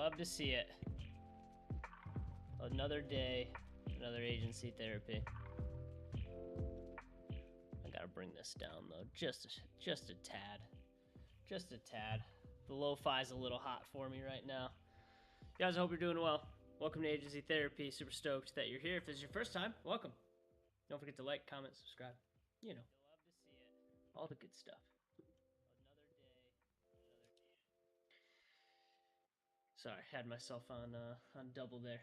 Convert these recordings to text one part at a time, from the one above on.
love to see it. Another day, another agency therapy. I gotta bring this down though, just a tad. Just a tad. The lo-fi's a little hot for me right now. You guys, I hope you're doing well. Welcome to Agency Therapy. Super stoked that you're here. If this is your first time, welcome. Don't forget to like, comment, subscribe. You know, love to see it. All the good stuff. Another day, another day. Sorry, had myself on double there.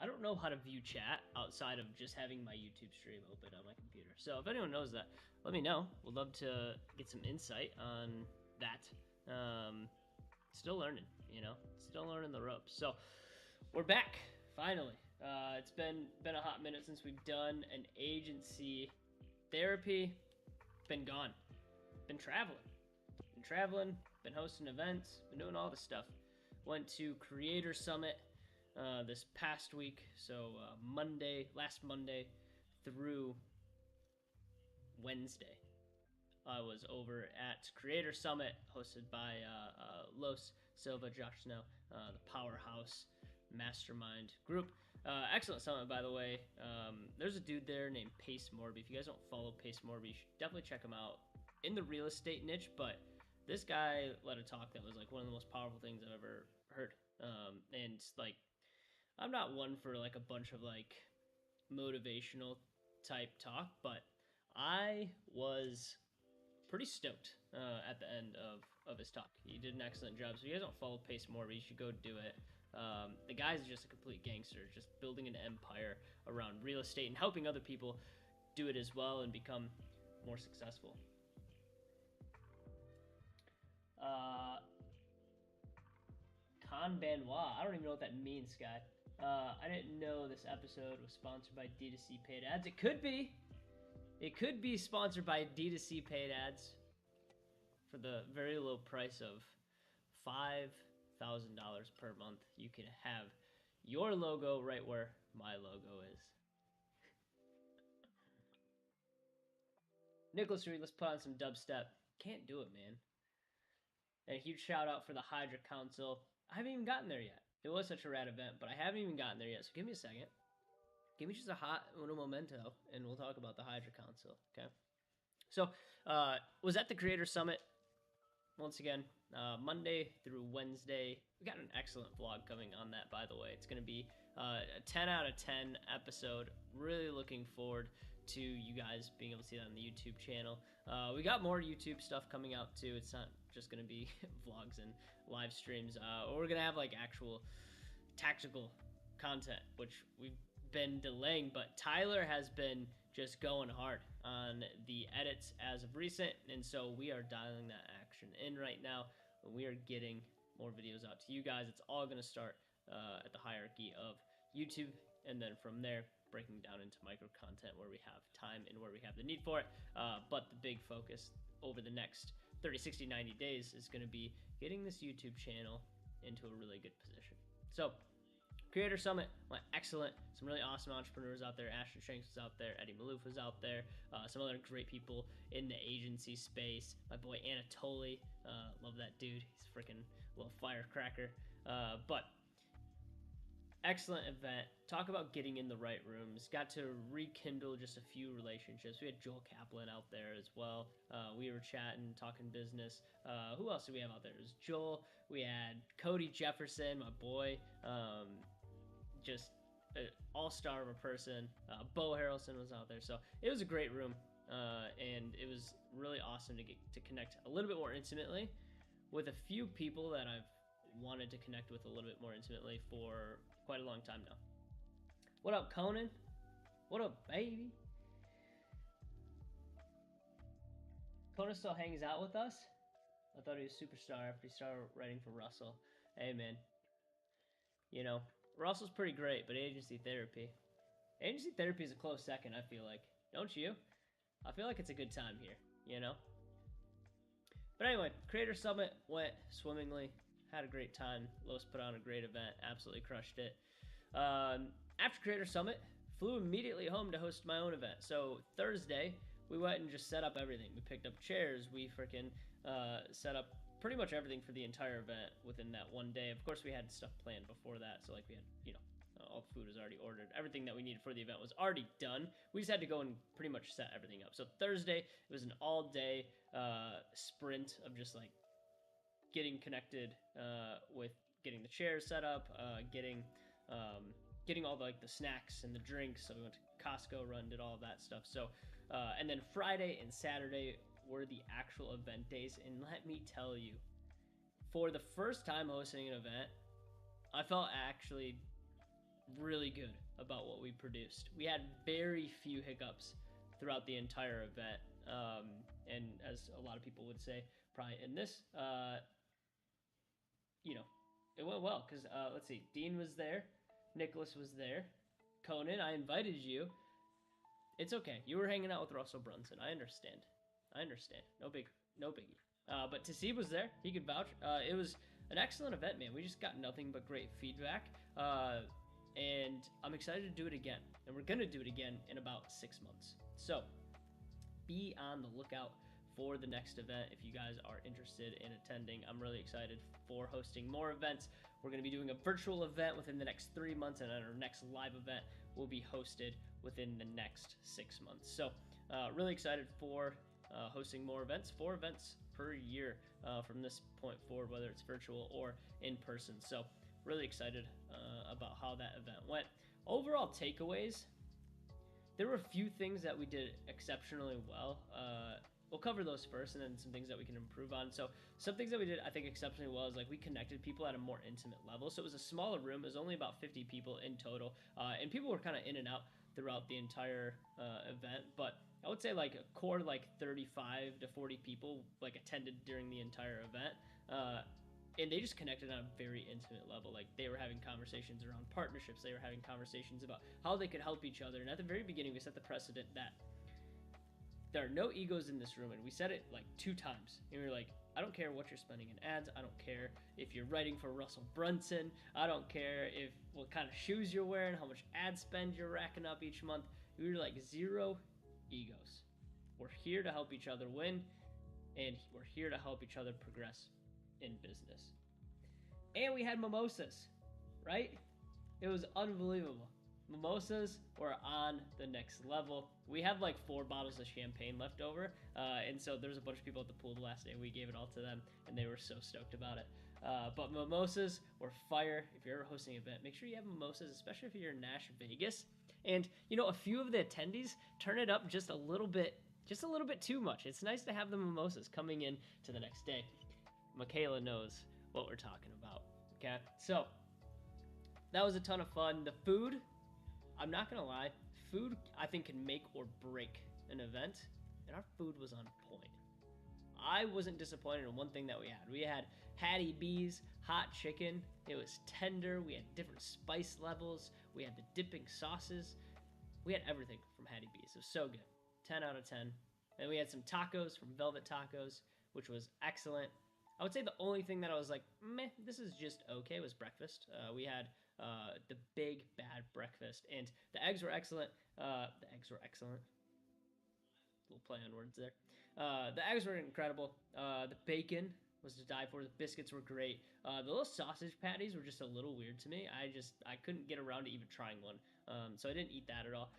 I don't know how to view chat outside of just having my YouTube stream open on my computer. So if anyone knows that, let me know. Would love to get some insight on that. Still learning, you know, still learning the ropes. So we're back finally. It's been a hot minute since we've done an agency therapy. Been gone, been traveling, been hosting events, been doing all the stuff. Went to Creator Summit this past week, so last Monday through Wednesday. I was over at Creator Summit, hosted by Los Silva, Josh Snow, the Powerhouse Mastermind group. Excellent summit, by the way. There's a dude there named Pace Morby. If you guys don't follow Pace Morby, you should definitely check him out in the real estate niche, but this guy led a talk that was like one of the most powerful things I've ever heard. And like, I'm not one for like a bunch of like motivational type talk, but I was pretty stoked at the end of his talk. He did an excellent job. So if you guys don't follow Pace Morby, you should go do it. The guy's just a complete gangster, just building an empire around real estate and helping other people do it as well and become more successful. Con Benoit. I don't even know what that means, Sky. I didn't know this episode was sponsored by D2C paid ads. It could be. It could be sponsored by D2C paid ads for the very low price of $5,000 per month. You can have your logo right where my logo is. Nicholas Reed, let's put on some dubstep. Can't do it, man. And a huge shout out for the Hydra Council. I haven't even gotten there yet. It was such a rad event, but I haven't even gotten there yet. So give me a second. Give me just a hot uno momento, and we'll talk about the Hydra Council, okay? So, was at the Creator Summit, once again, Monday through Wednesday. We got an excellent vlog coming on that, by the way. It's going to be a 10 out of 10 episode. Really looking forward to you guys being able to see that on the YouTube channel. We got more YouTube stuff coming out, too. It's not just going to be vlogs and live streams. We're going to have, like, actual tactical content, which we've been delaying, but Tyler has been just going hard on the edits as of recent, and so we are dialing that action in right now. We are getting more videos out to you guys. It's all going to start at the hierarchy of YouTube, and then from there breaking down into micro content where we have time and where we have the need for it. But the big focus over the next 30, 60, 90 days is going to be getting this YouTube channel into a really good position. So Creator Summit went excellent. Some really awesome entrepreneurs out there. Ashton Shanks was out there. Eddie Malouf was out there. Some other great people in the agency space. My boy Anatoly. Love that dude. He's a freaking little firecracker. But excellent event. Talk about getting in the right rooms. Got to rekindle just a few relationships. We had Joel Kaplan out there as well. We were chatting, talking business. Who else did we have out there? It was Joel. We had Cody Jefferson, my boy. Just an all-star of a person. Bo Harrelson was out there. So it was a great room. And it was really awesome to get to connect a little bit more intimately with a few people that I've wanted to connect with a little bit more intimately for quite a long time now. What up, Conan? What up, baby? Conan still hangs out with us? I thought he was a superstar after he started writing for Russell. Hey, man. You know, Russell's pretty great, but agency therapy is a close second, I feel like. Don't you? I feel like it's a good time here, you know? But anyway, Creator Summit went swimmingly. Had a great time. Los put on a great event. Absolutely crushed it. After Creator Summit, flew immediately home to host my own event. So Thursday, we went and just set up everything. We picked up chairs. We freaking set up pretty much everything for the entire event within that one day. Of course, we had stuff planned before that, so like we had, all the food was already ordered. Everything that we needed for the event was already done. We just had to go and pretty much set everything up. So Thursday, it was an all-day sprint of just like getting connected with getting the chairs set up, getting all the, like the snacks and the drinks. So we went to Costco, did all of that stuff. So and then Friday and Saturday were the actual event days. And let me tell you, for the first time hosting an event, I felt actually really good about what we produced. We had very few hiccups throughout the entire event. And as a lot of people would say, probably in this, it went well because let's see, Dean was there, Nicholas was there, Conan, I invited you. It's okay. You were hanging out with Russell Brunson. I understand. No biggie. But Tasib was there. He could vouch. It was an excellent event, man. We just got nothing but great feedback. And I'm excited to do it again. And we're going to do it again in about 6 months. So be on the lookout for the next event if you guys are interested in attending. I'm really excited for hosting more events. We're going to be doing a virtual event within the next 3 months, and then our next live event will be hosted within the next 6 months. So really excited for hosting more events, 4 events per year from this point forward, whether it's virtual or in person. So really excited about how that event went. Overall takeaways, there were a few things that we did exceptionally well. We'll cover those first, and then some things that we can improve on. So some things that we did, I think, exceptionally well is like we connected people at a more intimate level. So it was a smaller room. It was only about 50 people in total, and people were kind of in and out throughout the entire event. But I would say like a core like 35 to 40 people like attended during the entire event, and they just connected on a very intimate level. Like they were having conversations around partnerships. They were having conversations about how they could help each other. And at the very beginning, we set the precedent that there are no egos in this room, and we said it like 2 times. And we were like, I don't care what you're spending in ads. I don't care if you're writing for Russell Brunson. I don't care if what kind of shoes you're wearing, how much ad spend you're racking up each month. We were like 0 egos. We're here to help each other win, and we're here to help each other progress in business. And we had mimosas, right? It was unbelievable. Mimosas were on the next level. We had like 4 bottles of champagne left over, and so there was a bunch of people at the pool the last day. We gave it all to them, and they were so stoked about it. But mimosas were fire. If you're ever hosting an event, make sure you have mimosas, especially if you're in Nash Vegas. And a few of the attendees turn it up just a little bit too much. It's nice to have the mimosas coming in to the next day. Michaela knows what we're talking about. Okay, so that was a ton of fun. The food, I'm not gonna lie, food I think can make or break an event, and our food was on point. I wasn't disappointed in one thing that we had. We had Hattie B's hot chicken. It was tender. We had different spice levels. We had the dipping sauces. We had everything from Hattie B's. It was so good. 10 out of 10. And we had some tacos from Velvet Tacos, which was excellent. I would say the only thing that I was like, meh, this is just okay, was breakfast. We had the big bad breakfast, and the eggs were excellent. Little play on words there. The eggs were incredible. The bacon was to die for. The biscuits were great. The little sausage patties were just a little weird to me. I couldn't get around to even trying one, so I didn't eat that at all.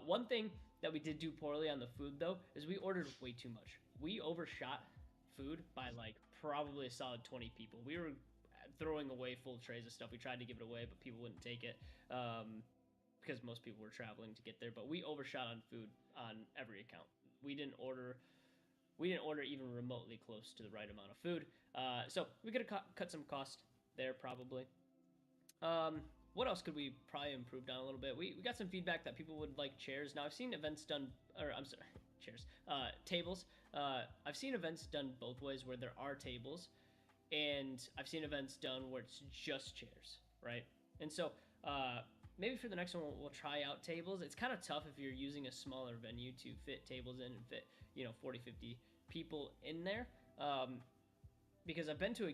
One thing that we did do poorly on the food, though, is we ordered way too much. We overshot food by like probably a solid 20 people. We were throwing away full trays of stuff. We tried to give it away, but people wouldn't take it because most people were traveling to get there. But we overshot on food on every account. We didn't order even remotely close to the right amount of food. So we could have cut some cost there probably. What else could we probably improve on a little bit? We got some feedback that people would like chairs. Now I've seen events done, chairs, tables. I've seen events done both ways where there are tables, and I've seen events done where it's just chairs, right? And so maybe for the next one we'll try out tables. It's kind of tough if you're using a smaller venue to fit tables in and fit 40, 50 people in there, because I've been to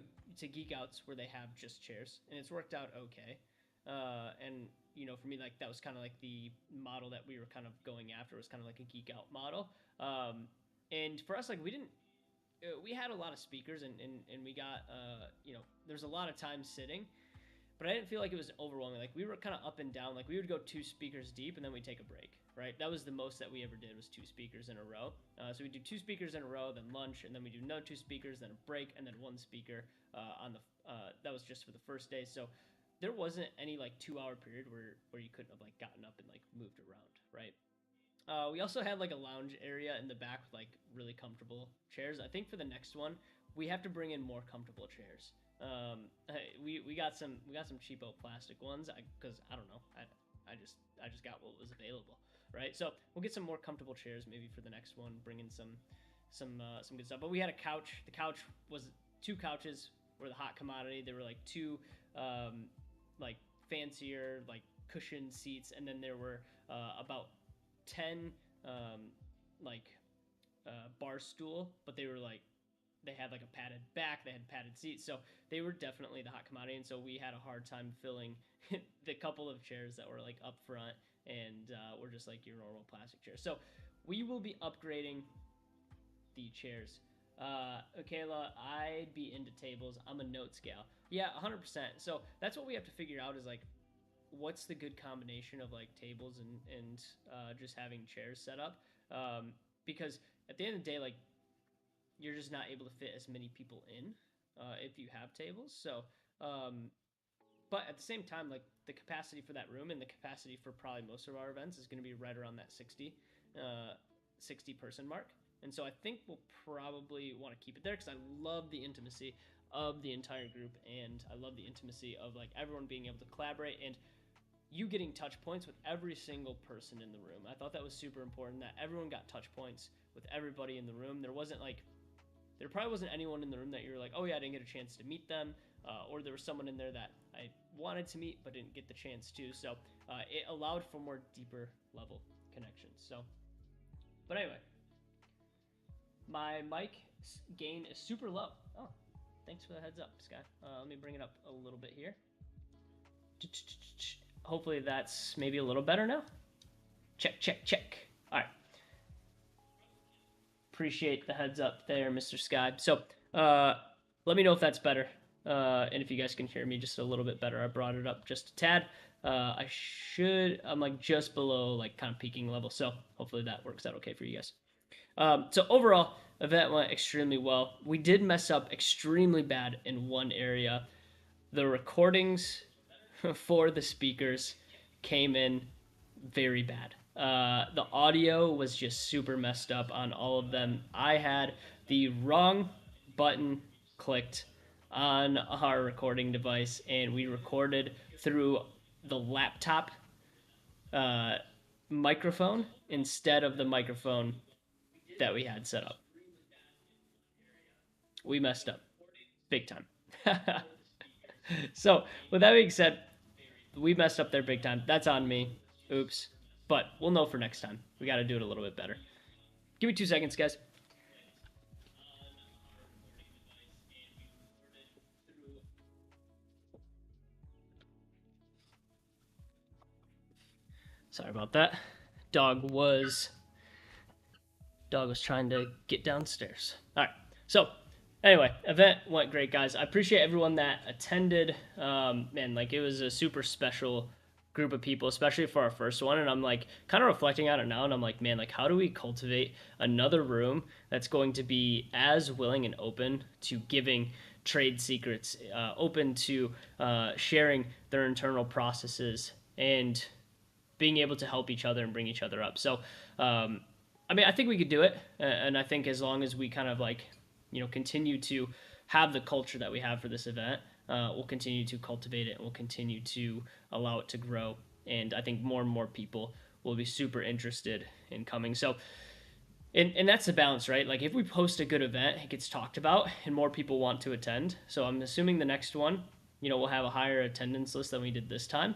Geek Outs where they have just chairs, and it's worked out okay. And for me, like that was kind of like the model that we were kind of going after, was kind of like a Geek Out model. And for us, like we didn't we had a lot of speakers, and we got there's a lot of time sitting, but I didn't feel like it was overwhelming. Like we were kind of up and down. Like we would go 2 speakers deep, and then we'd take a break. Right, that was the most that we ever did was 2 speakers in a row. So we do 2 speakers in a row, then lunch, and then we do another 2 speakers, then a break, and then 1 speaker on the. That was just for the first day. So there wasn't any like 2 hour period where you couldn't have like gotten up and like moved around, right? We also had like a lounge area in the back with like really comfortable chairs. I think for the next one we have to bring in more comfortable chairs. We got some cheapo plastic ones because I don't know I just got what was available, right? So we'll get some more comfortable chairs maybe for the next one. Bring in some good stuff. But we had a couch. The couch was 2 couches were the hot commodity. There were like 2 like fancier like cushioned seats, and then there were about 10 like bar stool, but they were like they had like a padded back, they had padded seats, so they were definitely the hot commodity. And so we had a hard time filling the couple of chairs that were like up front and were just like your normal plastic chairs. So we will be upgrading the chairs. Kayla, I'd be into tables. I'm a notes gal. Yeah, 100%. So that's what we have to figure out is like what's the good combination of like tables and just having chairs set up, because at the end of the day, like you're just not able to fit as many people in if you have tables. So but at the same time, like the capacity for that room and the capacity for probably most of our events is going to be right around that 60 person mark. And so I think we'll probably want to keep it there because I love the intimacy of the entire group, and I love the intimacy of like everyone being able to collaborate and you getting touch points with every single person in the room. I thought that was super important that everyone got touch points with everybody in the room. There probably wasn't anyone in the room that you were like, oh yeah, I didn't get a chance to meet them, or there was someone in there that I wanted to meet but didn't get the chance to. So it allowed for more deeper level connections. So, but anyway, my mic gain is super low. Oh, thanks for the heads up, Sky. Let me bring it up a little bit here. Hopefully that's maybe a little better now. Check, check, check. All right. Appreciate the heads up there, Mr. Sky. So let me know if that's better. And if you guys can hear me just a little bit better. I brought it up just a tad. I'm like just below like kind of peaking level. So hopefully that works out okay for you guys. So overall, event went extremely well. We did mess up extremely bad in one area. The recordings for the speakers came in very bad. The audio was just super messed up on all of them. I had the wrong button clicked on our recording device, and we recorded through the laptop microphone instead of the microphone that we had set up. We messed up big time. So with that being said, we messed up there big time. That's on me. Oops. But we'll know for next time. We got to do it a little bit better. Give me 2 seconds, guys. Sorry about that. Dog was trying to get downstairs. All right. So anyway, event went great, guys. I appreciate everyone that attended. Man, like it was a super special group of people, especially for our first one. And I'm like kind of reflecting on it now, and I'm like, man, like how do we cultivate another room that's going to be as willing and open to giving trade secrets, open to sharing their internal processes and being able to help each other and bring each other up. So I mean, I think we could do it, and I think as long as we kind of like continue to have the culture that we have for this event, we'll continue to cultivate it, and we'll continue to allow it to grow. And I think more and more people will be super interested in coming. So, and that's the balance, right? Like if we post a good event, it gets talked about and more people want to attend. So I'm assuming the next one, we'll have a higher attendance list than we did this time.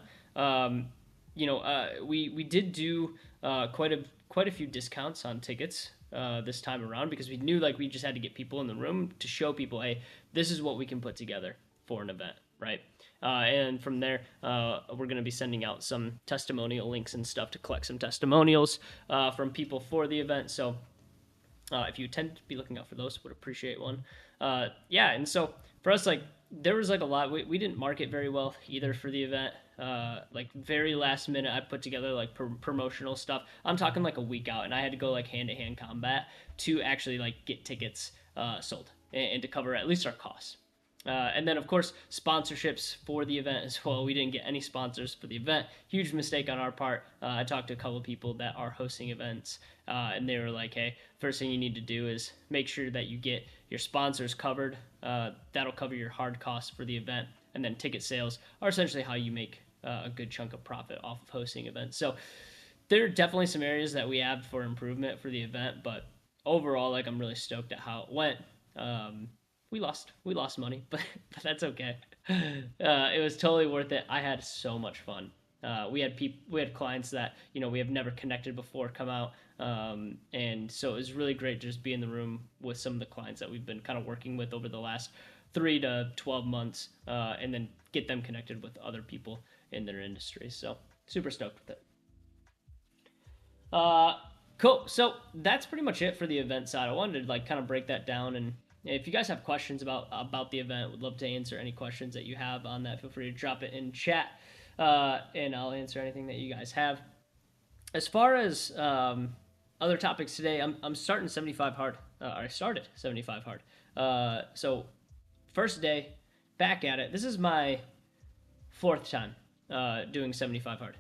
We did do quite a few discounts on tickets this time around because we knew like we just had to get people in the room to show people, hey, this is what we can put together for an event, right? And from there, we're going to be sending out some testimonial links and stuff to collect some testimonials from people for the event. So If you tend to be looking out for those, would appreciate one. Yeah, and so for us, like there was like a lot. We didn't market very well either for the event. Like very last minute, I put together like promotional stuff. I'm talking like a week out, and I had to go like hand to hand combat to actually like get tickets sold and to cover at least our costs. And then, of course, sponsorships for the event as well. We didn't get any sponsors for the event. Huge mistake on our part. I talked to a couple of people that are hosting events, and they were like, hey, first thing you need to do is make sure that you get your sponsors covered. That'll cover your hard costs for the event. And then ticket sales are essentially how you make a good chunk of profit off of hosting events. So there are definitely some areas that we have for improvement for the event, but overall, like I'm really stoked at how it went. We lost money, but that's okay. It was totally worth it. I had so much fun. We had clients that we have never connected before come out, and so it was really great to just be in the room with some of the clients that we've been kind of working with over the last 3 to 12 months, and then get them connected with other people in their industry. So super stoked with it. Cool. So that's pretty much it for the event side. I wanted to like kind of break that down, and if you guys have questions about the event, would love to answer any questions that you have on that. Feel free to drop it in chat, and I'll answer anything that you guys have. As far as other topics today, I'm starting 75 hard. I started 75 hard. So first day, back at it. This is my 4th time doing 75 hard.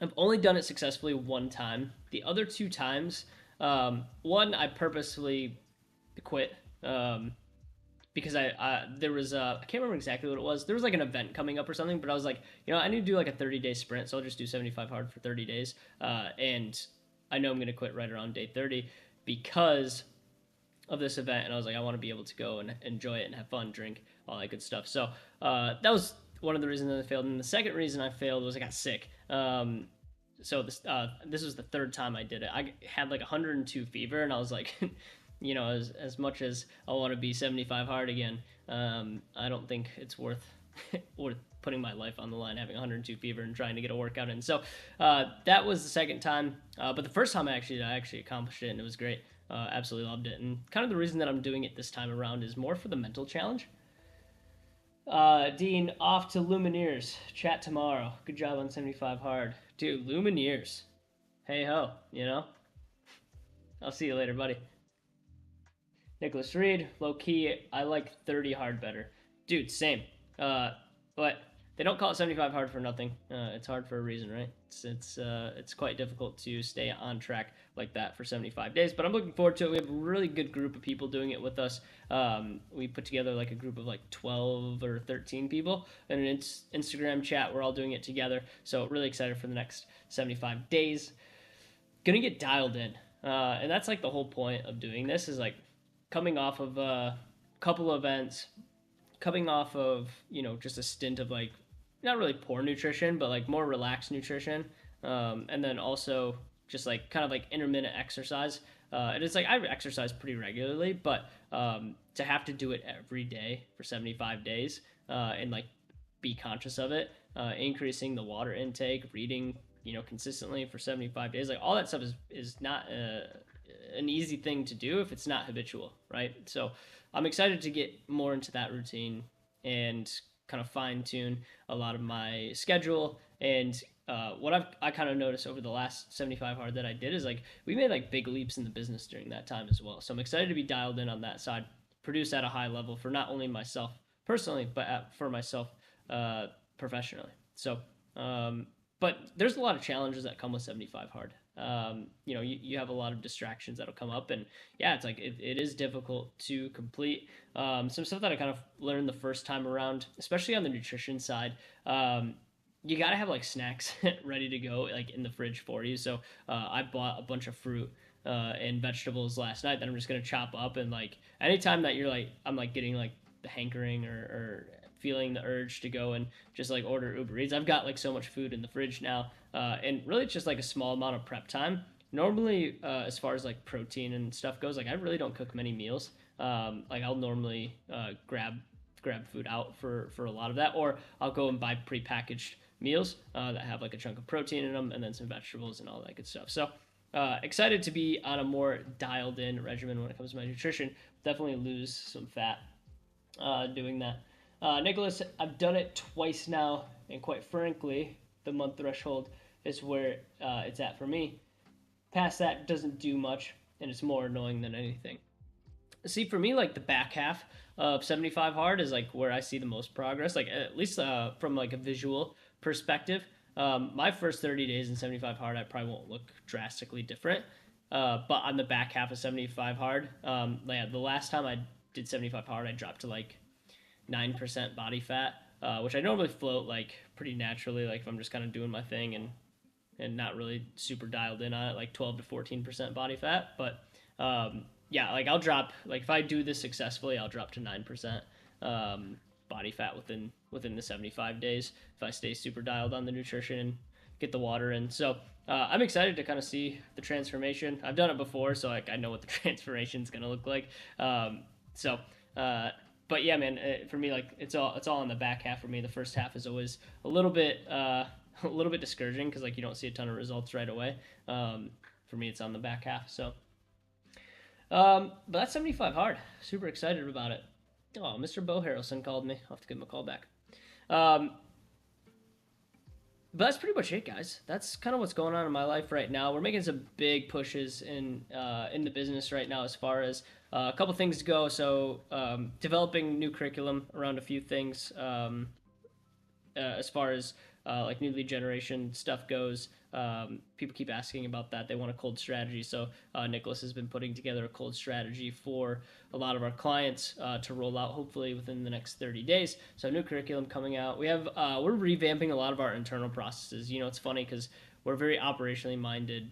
I've only done it successfully 1 time. The other 2 times, one I purposely quit because there was I can't remember exactly what it was. There was like an event coming up or something, but I was like, I need to do like a 30-day sprint, so I'll just do 75 hard for 30 days. And I know I'm gonna quit right around day 30 because of this event, and I was like, I want to be able to go and enjoy it and have fun, drink, all that good stuff. So that was one of the reasons that I failed, and the second reason I failed was I got sick. So this was the 3rd time I did it. I had like 102 fever, and I was like, as much as I want to be 75 hard again, I don't think it's worth putting my life on the line, having 102 fever and trying to get a workout in. So that was the 2nd time, but the 1st time I actually accomplished it, and it was great. Absolutely loved it, and kind of the reason that I'm doing it this time around is more for the mental challenge. Dean, off to Lumineers. Chat tomorrow. Good job on 75 hard. Dude, Lumineers. Hey ho, I'll see you later, buddy. Nicholas Reed, low key, I like 30 hard better. Dude, same. But they don't call it 75 hard for nothing. It's hard for a reason, right? It's quite difficult to stay on track like that for 75 days, but I'm looking forward to it. We have a really good group of people doing it with us. We put together like a group of like 12 or 13 people in an Instagram chat. We're all doing it together, so really excited for the next 75 days. Gonna get dialed in, and that's like the whole point of doing this, is like coming off of a couple events, coming off of just a stint of like not really poor nutrition, but like more relaxed nutrition, and then also just like kind of like intermittent exercise. And it's like I exercise pretty regularly, but to have to do it every day for 75 days, and like be conscious of it, increasing the water intake, reading consistently for 75 days, like all that stuff is not an easy thing to do if it's not habitual, right? So I'm excited to get more into that routine and kind of fine tune a lot of my schedule. And what I kind of noticed over the last 75 hard that I did is like we made like big leaps in the business during that time as well. So I'm excited to be dialed in on that side, produce at a high level for not only myself personally, but for myself professionally. So, but there's a lot of challenges that come with 75 hard. You have a lot of distractions that'll come up, and yeah, it's like it is difficult to complete. Some stuff that I kind of learned the first time around, especially on the nutrition side, you gotta have like snacks ready to go, like in the fridge for you. So I bought a bunch of fruit and vegetables last night that I'm just gonna chop up, and like anytime that you're like I'm like getting like the hankering or feeling the urge to go and just like order Uber Eats, I've got like so much food in the fridge now, and really it's just like a small amount of prep time. Normally, as far as like protein and stuff goes, like I really don't cook many meals. Like I'll normally grab food out for a lot of that, or I'll go and buy prepackaged meals that have like a chunk of protein in them and then some vegetables and all that good stuff. So excited to be on a more dialed in regimen when it comes to my nutrition. Definitely lose some fat doing that. Nicholas, I've done it twice now, and quite frankly, the month threshold is where it's at for me. Past that doesn't do much, and it's more annoying than anything. See, for me, like the back half of 75 hard is like where I see the most progress, like at least from like a visual perspective. My first 30 days in 75 hard, I probably won't look drastically different. But on the back half of 75 hard, yeah, the last time I did 75 hard, I dropped to like 9% body fat, which I normally float like pretty naturally, like if I'm just kind of doing my thing and not really super dialed in on it, like 12 to 14% body fat. But yeah, like I'll drop, like if I do this successfully, I'll drop to 9% body fat within the 75 days if I stay super dialed on the nutrition and get the water in. So I'm excited to kind of see the transformation. I've done it before, so like I know what the transformation is gonna look like. So but yeah, man, for me, like it's all in the back half for me. The first half is always a little bit a little bit discouraging because like you don't see a ton of results right away. For me, it's on the back half. So, but that's 75 hard. Super excited about it. Oh, Mr. Bo Harrelson called me. I'll have to give him a call back. But that's pretty much it, guys. That's kind of what's going on in my life right now. We're making some big pushes in the business right now as far as a couple things go. So developing new curriculum around a few things as far as like new lead generation stuff goes. People keep asking about that. They want a cold strategy. So Nicholas has been putting together a cold strategy for a lot of our clients to roll out hopefully within the next 30 days. So new curriculum coming out. We're revamping a lot of our internal processes. You know, it's funny because we're a very operationally minded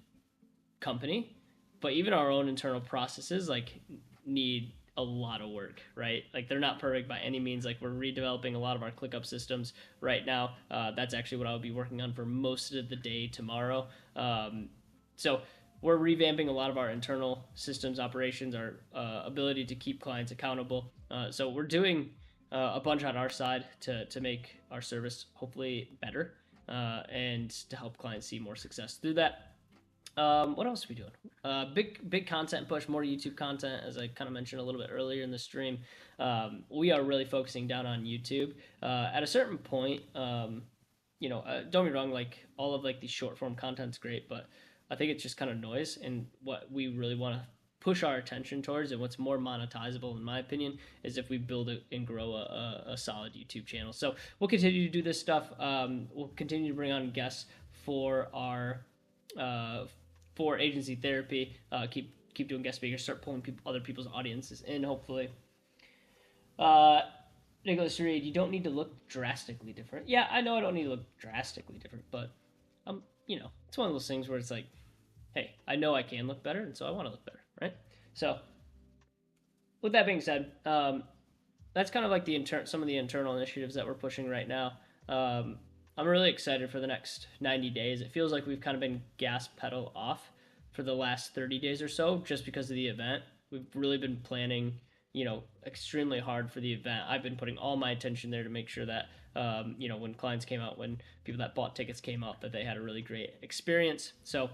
company, but even our own internal processes like need a lot of work, right? Like they're not perfect by any means. Like we're redeveloping a lot of our ClickUp systems right now. That's actually what I'll be working on for most of the day tomorrow. So we're revamping a lot of our internal systems operations, our ability to keep clients accountable. So we're doing a bunch on our side to make our service hopefully better and to help clients see more success through that. What else are we doing? Big content push, more YouTube content, as I kind of mentioned a little bit earlier in the stream. We are really focusing down on YouTube. At a certain point, don't get me wrong, like all of like the short form content's great, but I think it's just kind of noise. And what we really want to push our attention towards and what's more monetizable in my opinion is if we build and grow a solid YouTube channel. So we'll continue to do this stuff. We'll continue to bring on guests for our for agency therapy. Keep doing guest speakers, start pulling other people's audiences in, hopefully. Nicholas Reed, you don't need to look drastically different. Yeah, I know I don't need to look drastically different, but it's one of those things where it's like, hey, I know I can look better, and so I want to look better, right? So, with that being said, that's kind of like some of the internal initiatives that we're pushing right now. I'm really excited for the next 90 days. It feels like we've kind of been gas pedal off for the last 30 days or so just because of the event. We've really been planning, extremely hard for the event. I've been putting all my attention there to make sure that, when clients came out, when people that bought tickets came out, that they had a really great experience. So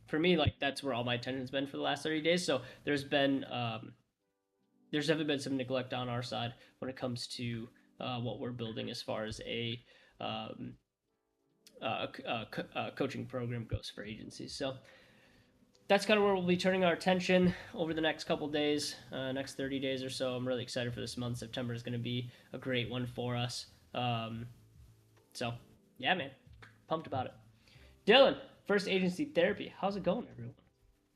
for me, like that's where all my attention's been for the last 30 days. So there's definitely been some neglect on our side when it comes to what we're building as far as a coaching program goes for agencies. So that's kind of where we'll be turning our attention over the next couple days, next 30 days or so. I'm really excited for this month. September is going to be a great one for us. So yeah, man, pumped about it. Dylan, first agency therapy. How's it going, everyone?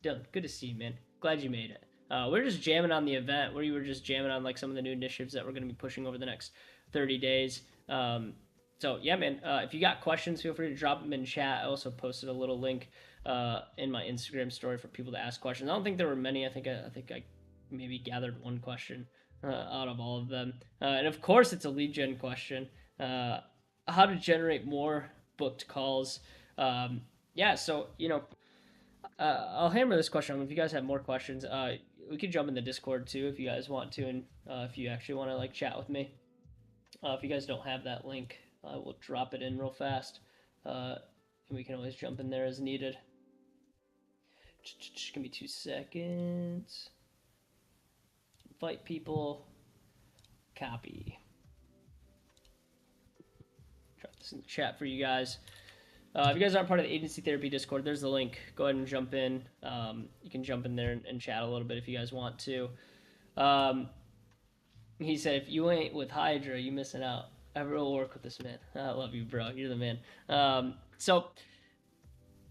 Dylan, good to see you, man. Glad you made it. We're just jamming on the event where you were just jamming on like some of the new initiatives that we're going to be pushing over the next 30 days. So yeah, man, if you got questions, feel free to drop them in chat. I also posted a little link in my Instagram story for people to ask questions. I don't think there were many. I think I maybe gathered one question out of all of them. And of course, it's a lead gen question. How to generate more booked calls. Yeah, so, I'll hammer this question on. If you guys have more questions, we can jump in the Discord too if you guys want to, and if you actually want to like chat with me. If you guys don't have that link, I will drop it in real fast, and we can always jump in there as needed. Just give me 2 seconds. Invite people. Copy. Drop this in the chat for you guys. If you guys aren't part of the Agency Therapy Discord, there's the link. Go ahead and jump in. You can jump in there and chat a little bit if you guys want to. He said, if you ain't with Hydra, you missing out. Ever will work with this man. I love you, bro. You're the man. So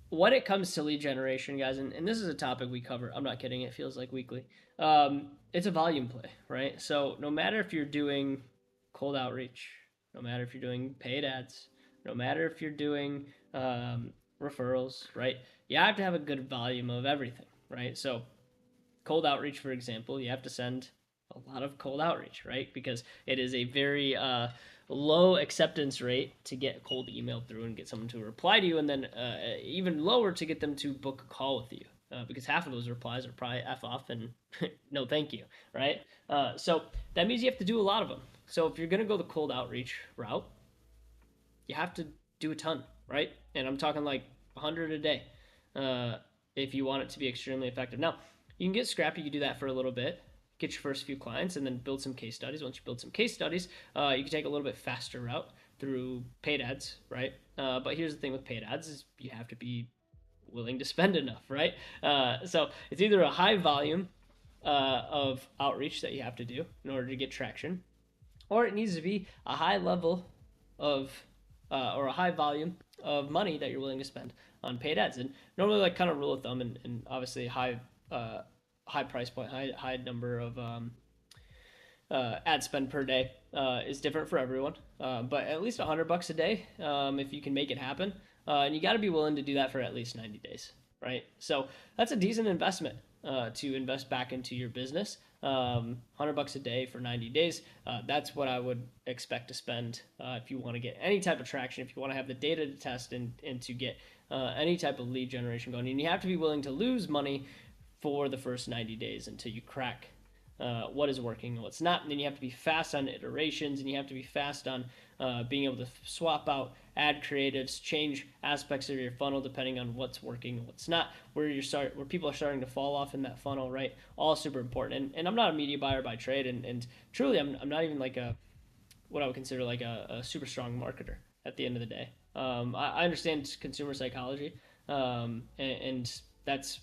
when it comes to lead generation, guys, and this is a topic we cover. I'm not kidding. It feels like weekly. It's a volume play, right? So no matter if you're doing cold outreach, no matter if you're doing paid ads, no matter if you're doing referrals, right? You have to have a good volume of everything, right? So cold outreach, for example, you have to send a lot of cold outreach, right? Because it is a very low acceptance rate to get cold email through and get someone to reply to you, and then even lower to get them to book a call with you. Because half of those replies are probably F off and no thank you, right? So that means you have to do a lot of them. So if you're going to go the cold outreach route, you have to do a ton, right? And I'm talking like 100 a day if you want it to be extremely effective. Now, you can get scrappy. You can do that for a little bit, get your first few clients, and then build some case studies. Once you build some case studies, you can take a little bit faster route through paid ads, right? But here's the thing with paid ads is you have to be willing to spend enough, right? So it's either a high volume of outreach that you have to do in order to get traction, or it needs to be a high level of or a high volume of money that you're willing to spend on paid ads. And normally, like kind of rule of thumb, and obviously high price point, high number of ad spend per day is different for everyone. But at least $100 a day if you can make it happen. And you got to be willing to do that for at least 90 days, right? So that's a decent investment to invest back into your business. $100 a day for 90 days. That's what I would expect to spend if you want to get any type of traction, if you want to have the data to test and to get any type of lead generation going. And you have to be willing to lose money for the first 90 days until you crack what is working and what's not. And then you have to be fast on iterations, and you have to be fast on being able to swap out ad creatives, change aspects of your funnel depending on what's working and what's not, where people are starting to fall off in that funnel, right? All super important. And I'm not a media buyer by trade, and truly I'm not even like what I would consider like a super strong marketer at the end of the day. I understand consumer psychology, and that's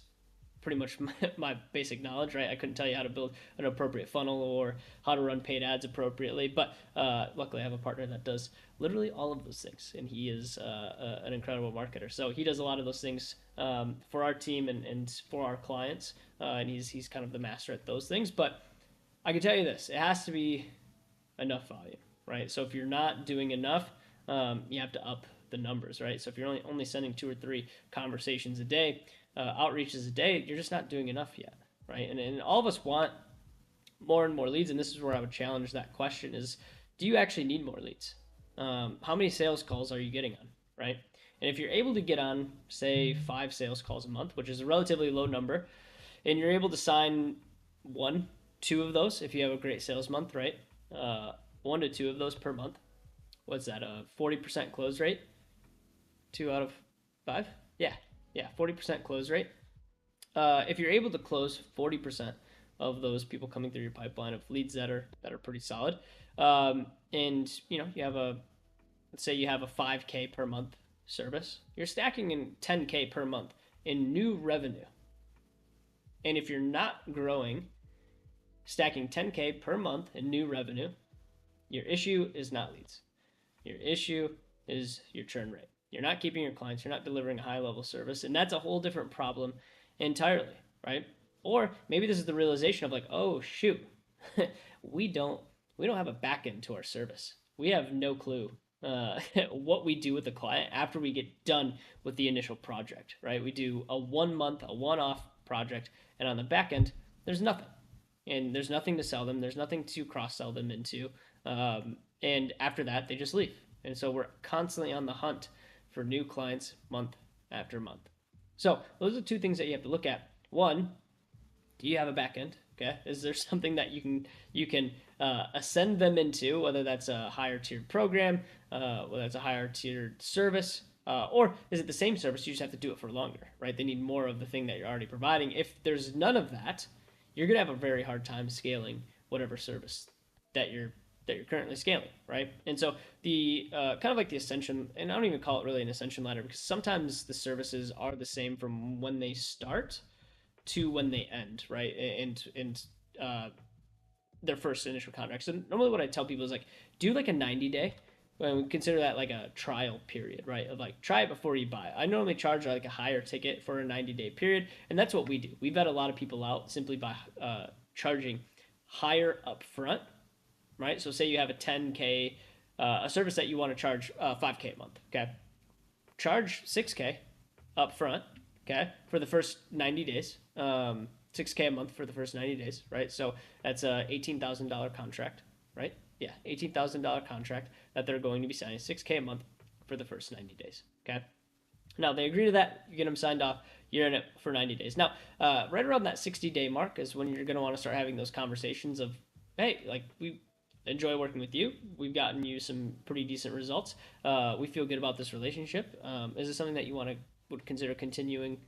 pretty much my basic knowledge, right? I couldn't tell you how to build an appropriate funnel or how to run paid ads appropriately, but luckily I have a partner that does literally all of those things, and he is an incredible marketer. So he does a lot of those things for our team and for our clients, and he's kind of the master at those things. But I can tell you this, it has to be enough volume, right? So if you're not doing enough, you have to up the numbers, right? So if you're only sending 2 or 3 conversations a day, outreaches a day, you're just not doing enough yet, right? And all of us want more and more leads, and this is where I would challenge that question is, do you actually need more leads? How many sales calls are you getting on, right? And if you're able to get on, say, 5 sales calls a month, which is a relatively low number, and you're able to sign 1, 2 of those, if you have a great sales month, right? 1 to 2 of those per month. What's that, a 40% close rate? 2 out of 5? Yeah, 40% close rate. If you're able to close 40% of those people coming through your pipeline of leads that are pretty solid, and you have let's say you have a 5K per month service, you're stacking in 10K per month in new revenue. And if you're not growing, stacking 10K per month in new revenue, your issue is not leads. Your issue is your churn rate. You're not keeping your clients. You're not delivering a high-level service, and that's a whole different problem entirely, right? Or maybe this is the realization of like, oh shoot, we don't have a back end to our service. We have no clue what we do with the client after we get done with the initial project, right? We do a 1 month, a one-off project, and on the back end, there's nothing, and there's nothing to sell them. There's nothing to cross-sell them into, and after that, they just leave. And so we're constantly on the hunt for new clients month after month. So those are 2 things that you have to look at. 1, do you have a back end? Okay, is there something that you can ascend them into, whether that's a higher tiered program, whether that's a higher tiered service, Or is it the same service, you just have to do it for longer, right? They need more of the thing that you're already providing. If there's none of that, you're going to have a very hard time scaling whatever service that you're currently scaling, right? And so the kind of like the ascension, and I don't even call it really an ascension ladder, because sometimes the services are the same from when they start to when they end, right? And their first initial contract. So normally what I tell people is like, do like a 90-day. We consider that like a trial period, right? Of like, try it before you buy. I normally charge like a higher ticket for a 90-day period, and that's what we do. We vet a lot of people out simply by charging higher upfront, right? So say you have a 10K, a service that you want to charge 5K a month, okay? Charge 6K upfront, okay, for the first 90 days. 6K a month for the first 90 days, right? So that's a $18,000 contract, right? Yeah, $18,000 contract that they're going to be signing, 6K a month for the first 90 days, okay? Now, they agree to that, you get them signed off, you're in it for 90 days. Now, right around that 60-day mark is when you're going to want to start having those conversations of, hey, like, we enjoy working with you. We've gotten you some pretty decent results. We feel good about this relationship. Is this something that you would consider continuing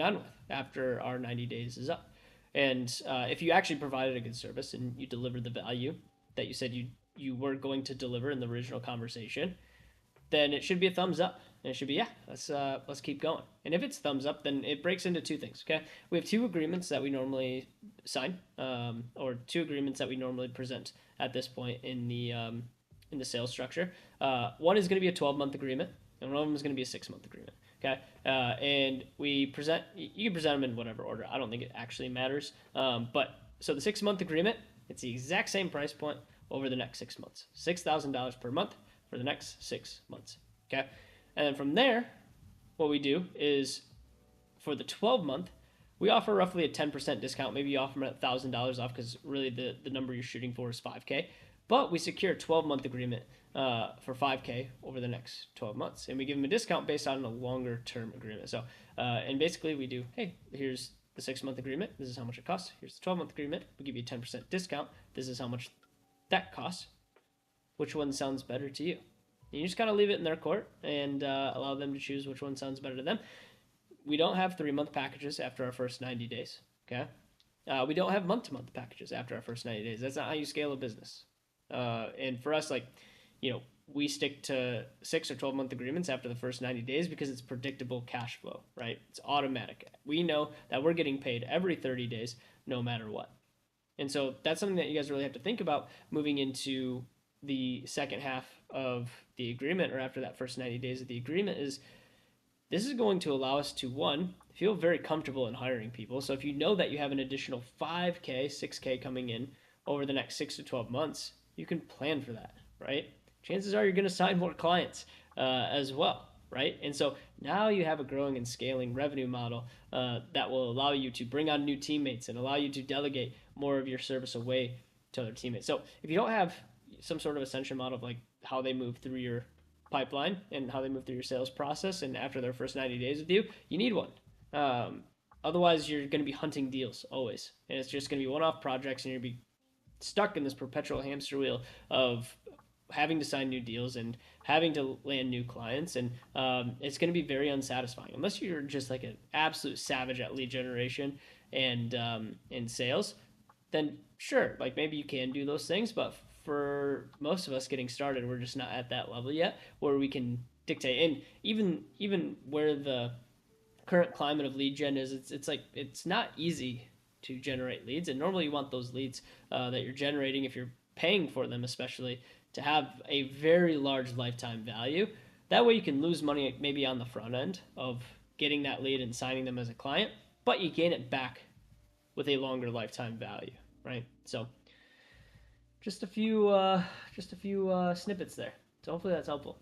on with after our 90 days is up? And if you actually provided a good service and you delivered the value that you said you were going to deliver in the original conversation, then it should be a thumbs up. And it should be, yeah, let's keep going. And if it's thumbs up, then it breaks into two things, okay? We have two agreements that we normally sign, or two agreements that we normally present at this point in the sales structure. One is going to be a 12-month agreement, and one of them is going to be a 6-month agreement, okay? And you can present them in whatever order. I don't think it actually matters. But so the 6-month agreement, it's the exact same price point over the next 6 months, $6,000 per month for the next 6 months, okay? And then from there, what we do is for the 12-month, we offer roughly a 10% discount. Maybe you offer them $1,000 off because really the number you're shooting for is 5K. But we secure a 12-month agreement for 5K over the next 12 months. And we give them a discount based on a longer-term agreement. So, and basically we do, hey, here's the 6-month agreement. This is how much it costs. Here's the 12-month agreement. We give you a 10% discount. This is how much that costs. Which one sounds better to you? And you just kind of leave it in their court and allow them to choose which one sounds better to them. We don't have 3-month packages after our first 90 days, okay? We don't have month-to-month packages after our first 90 days. That's not how you scale a business. And for us, like, you know, we stick to 6 or 12-month agreements after the first 90 days because it's predictable cash flow, right? It's automatic. We know that we're getting paid every 30 days no matter what. And so that's something that you guys really have to think about moving into the second half of the agreement, or after that first 90 days of the agreement, is this is going to allow us to, one, feel very comfortable in hiring people. So if you know that you have an additional 5K, 6K coming in over the next 6 to 12 months, you can plan for that, right? Chances are you're going to sign more clients as well, right? And so now you have a growing and scaling revenue model that will allow you to bring on new teammates and allow you to delegate more of your service away to other teammates. So if you don't have some sort of ascension model of like how they move through your pipeline and how they move through your sales process, and after their first 90 days with you, you need one. Otherwise, you're going to be hunting deals always, and it's just going to be one-off projects, and you're going to be stuck in this perpetual hamster wheel of having to sign new deals and having to land new clients, and it's going to be very unsatisfying unless you're just like an absolute savage at lead generation and in sales. Then sure, like maybe you can do those things, but for most of us getting started, we're just not at that level yet where we can dictate. And even where the current climate of lead gen is, it's like it's not easy to generate leads, and normally you want those leads that you're generating, if you're paying for them especially, to have a very large lifetime value. That way you can lose money maybe on the front end of getting that lead and signing them as a client, but you gain it back with a longer lifetime value, right? So just a few snippets there. So hopefully that's helpful.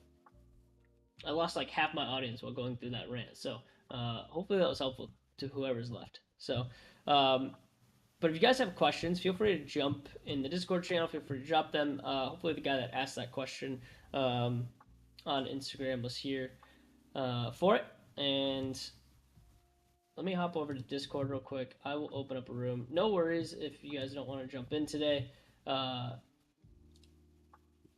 I lost like half my audience while going through that rant, so hopefully that was helpful to whoever's left. So, but if you guys have questions, feel free to jump in the Discord channel. Feel free to drop them. Hopefully the guy that asked that question on Instagram was here for it. And let me hop over to Discord real quick. I will open up a room. No worries if you guys don't want to jump in today.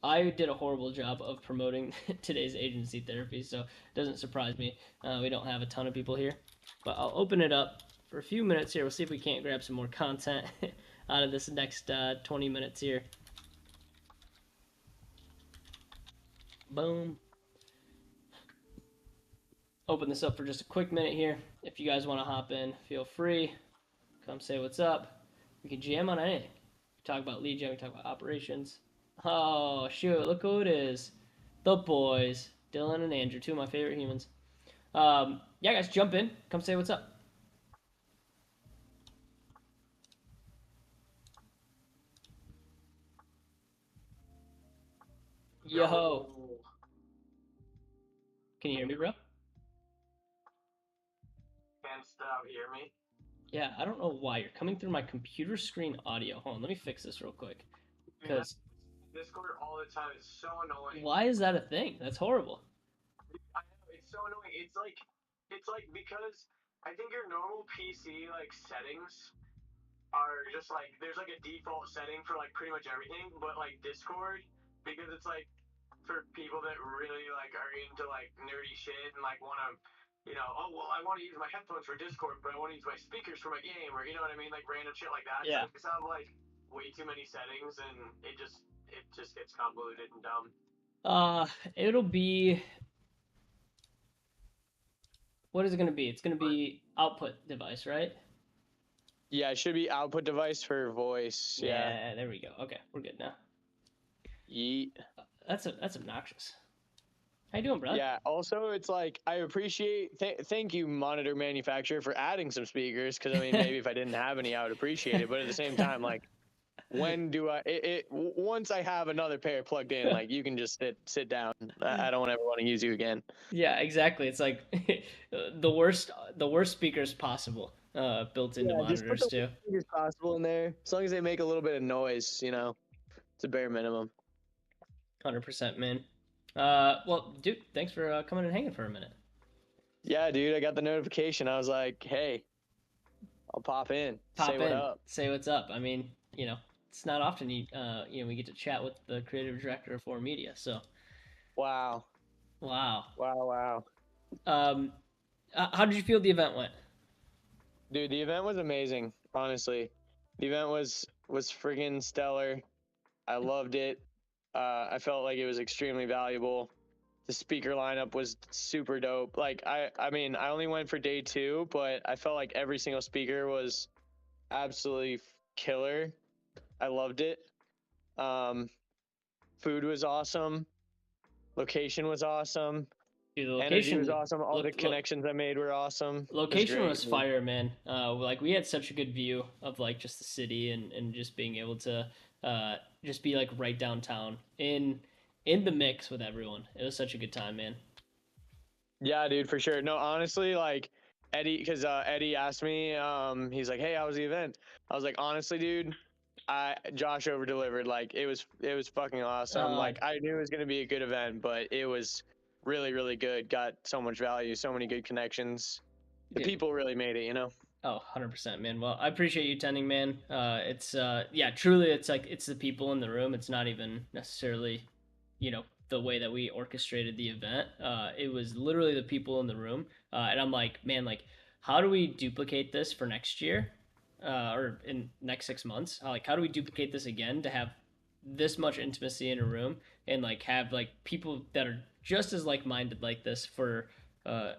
I did a horrible job of promoting today's agency therapy, so it doesn't surprise me. We don't have a ton of people here, but I'll open it up for a few minutes here. We'll see if we can't grab some more content out of this next 20 minutes here. Boom. Open this up for just a quick minute here. If you guys want to hop in, feel free. Come say what's up. We can jam on anything. Talk about lead gen, we talk about operations. Oh, shoot, look who it is. The boys, Dylan and Andrew, two of my favorite humans. Yeah, guys, jump in. Come say what's up. Yo. Can you hear me, bro? Can't stop hear me. Yeah, I don't know why. You're coming through my computer screen audio. Hold on, let me fix this real quick. Because Discord all the time is so annoying. why is that a thing? That's horrible. I know, it's so annoying. It's like because I think your normal PC like settings are just like there's like a default setting for like pretty much everything, but like Discord, because it's like for people that really like are into like nerdy shit and like want to, oh well, I want to use my headphones for Discord, but I want to use my speakers for my game, or you know what I mean, like random shit like that. Yeah. So it's have like way too many settings, and it just gets convoluted and dumb. It'll be. What is it going to be? It's going to be output device, right? Yeah, it should be output device for voice. Yeah. There we go. Okay, we're good now. Yeet. That's obnoxious. How you doing, bro? Yeah. Also, it's like I appreciate. Thank you, monitor manufacturer, for adding some speakers. Because I mean, maybe if I didn't have any, I would appreciate it. But at the same time, like, when do I? Once I have another pair plugged in, like, you can just sit down. I don't ever want to use you again. Yeah, exactly. It's like the worst speakers possible built into monitors just put the too. speakers possible in there, as long as they make a little bit of noise. It's a bare minimum. 100%, man. Well, dude, thanks for coming and hanging for a minute. Yeah, dude, I got the notification. I was like, hey, I'll pop in. Say what up. Say what's up. I mean, it's not often we get to chat with the creative director of 4Media. So. Wow. How did you feel the event went? Dude, the event was amazing. Honestly, the event was friggin' stellar. I loved it. I felt like it was extremely valuable. The speaker lineup was super dope. Like I mean, I only went for day 2, but I felt like every single speaker was absolutely killer. I loved it. Food was awesome. Location was awesome. Dude, the Energy was awesome. All the connections I made were awesome. Location was fire, man. Like we had such a good view of like just the city and just being able to just be like right downtown in the mix with everyone. It was such a good time, man. Yeah, dude, for sure. No, honestly, like Eddie, because Eddie asked me, he's like, "Hey, how was the event?" I was like, "Honestly, dude, Josh over delivered. Like it was fucking awesome. Like I knew it was gonna be a good event, but it was really, really good. Got so much value, so many good connections. The people really made it, Oh, 100%, man. Well, I appreciate you attending, man. It's yeah, truly, it's like it's the people in the room. It's not even necessarily, the way that we orchestrated the event. It was literally the people in the room, and I'm like, man, like, how do we duplicate this for next year, or in next 6 months? Like, how do we duplicate this again to have this much intimacy in a room and like have like people that are just as like-minded like this for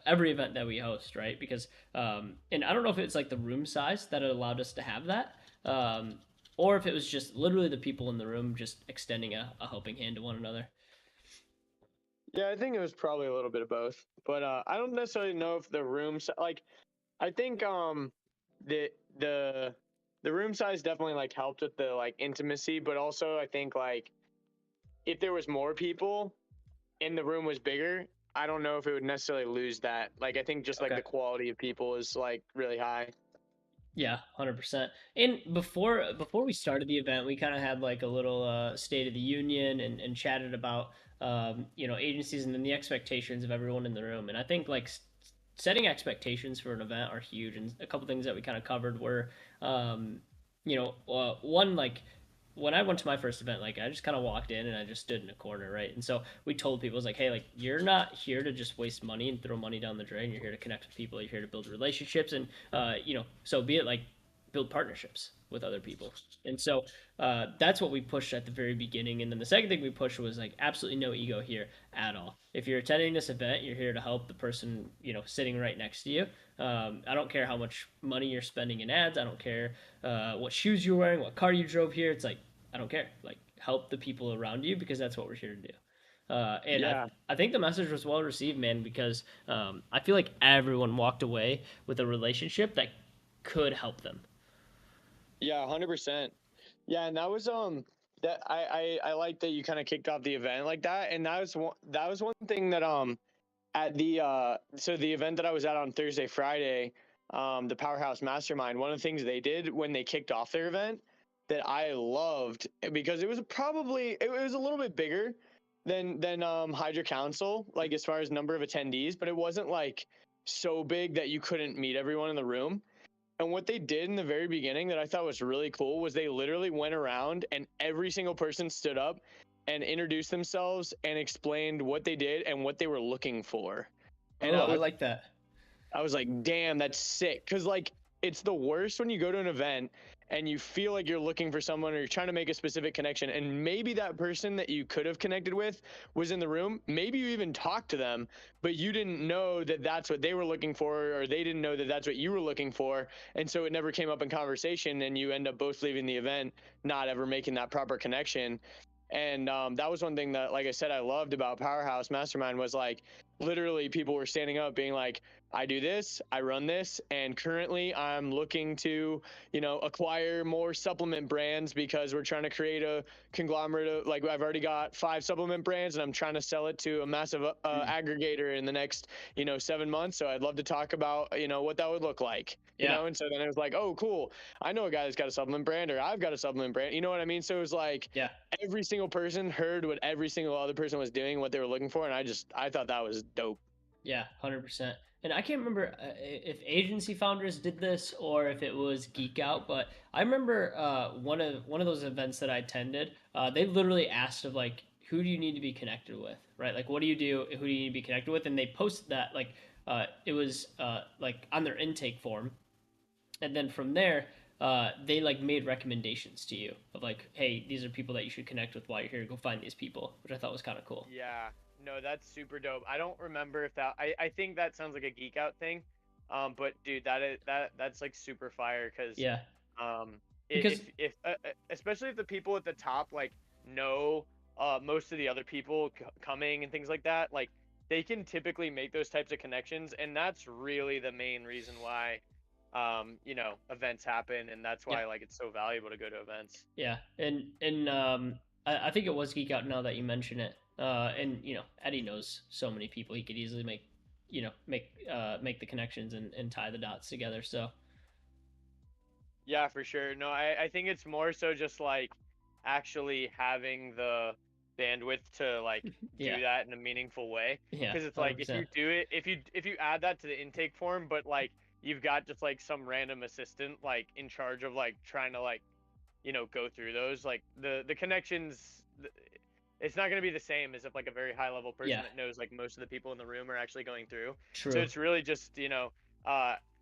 every event that we host, right? Because and I don't know if it's like the room size that allowed us to have that, or if it was just literally the people in the room just extending a helping hand to one another. Yeah, I think it was probably a little bit of both, but I don't necessarily know if the room like I think the room size definitely like helped with the like intimacy, but also I think like if there was more people and the room was bigger, I don't know if it would necessarily lose that. Like I think just like the quality of people is like really high. Yeah, 100%. And before we started the event, we kind of had like a little state of the union and chatted about agencies and then the expectations of everyone in the room. And I think like setting expectations for an event are huge. And a couple things that we kind of covered were, one, like when I went to my first event, like I just kind of walked in and I just stood in a corner, right? And so we told people, it was like, hey, like you're not here to just waste money and throw money down the drain. You're here to connect with people. You're here to build relationships, and so be it like build partnerships with other people. And so that's what we pushed at the very beginning. And then the second thing we pushed was like absolutely no ego here at all. If you're attending this event, you're here to help the person sitting right next to you. I don't care how much money you're spending in ads. I don't care what shoes you're wearing, what car you drove here. It's like I don't care. Like help the people around you because that's what we're here to do. And Yeah. I think the message was well received, man, because I feel like everyone walked away with a relationship that could help them. Yeah, 100%. Yeah, and that was that I like that you kind of kicked off the event like that, and that was one thing that at the so the event that I was at on Thursday, Friday, the Powerhouse Mastermind, one of the things they did when they kicked off their event that I loved because it was a little bit bigger than Hydra Council, like as far as number of attendees, but it wasn't like so big that you couldn't meet everyone in the room. And what they did in the very beginning that I thought was really cool was they literally went around and every single person stood up and introduced themselves and explained what they did and what they were looking for. And I like that. I was like, damn, that's sick. Cause like it's the worst when you go to an event and you feel like you're looking for someone or you're trying to make a specific connection. And maybe that person that you could have connected with was in the room. Maybe you even talked to them, but you didn't know that that's what they were looking for, or they didn't know that that's what you were looking for. And so it never came up in conversation and you end up both leaving the event, not ever making that proper connection. And that was one thing that, like I said, I loved about Powerhouse Mastermind was like literally people were standing up being like, I do this, I run this, and currently I'm looking to, acquire more supplement brands because we're trying to create a conglomerate of, like, I've already got 5 supplement brands and I'm trying to sell it to a massive aggregator in the next, 7 months. So I'd love to talk about, what that would look like, Yeah. and so then it was like, oh, cool. I know a guy that's got a supplement brand, or I've got a supplement brand. You know what I mean? So it was like Yeah. every single person heard what every single other person was doing, what they were looking for. And I thought that was dope. Yeah, 100%. And I can't remember if agency founders did this or if it was Geek Out, but I remember one of those events that I attended. They literally asked of like, who do you need to be connected with, right? Like, what do you do? Who do you need to be connected with? And they posted that like it was like on their intake form, and then from there. They like made recommendations to you of like, hey, these are people that you should connect with while you're here. Go find these people, which I thought was kind of cool. Yeah, no, that's super dope. I don't remember if I think that sounds like a geek out thing. But dude, that's like super fire because Yeah, um, because if especially if the people at the top like know most of the other people coming and things like that, like they can typically make those types of connections, and that's really the main reason why events happen, and that's yeah, why like it's so valuable to go to events. yeah, and I think it was Geek Out now that you mention it. And Eddie knows so many people. He could easily make the connections and tie the dots together. So Yeah, for sure. No, I think it's more so just like actually having the bandwidth to like yeah, do that in a meaningful way. yeah, Because it's hundred like if you percent. do it, if you add that to the intake form, but like you've got just like some random assistant like in charge of like trying to like go through those, like the connections. It's not going to be the same as if like a very high level person Yeah, that knows like most of the people in the room are actually going through. So true. it's really just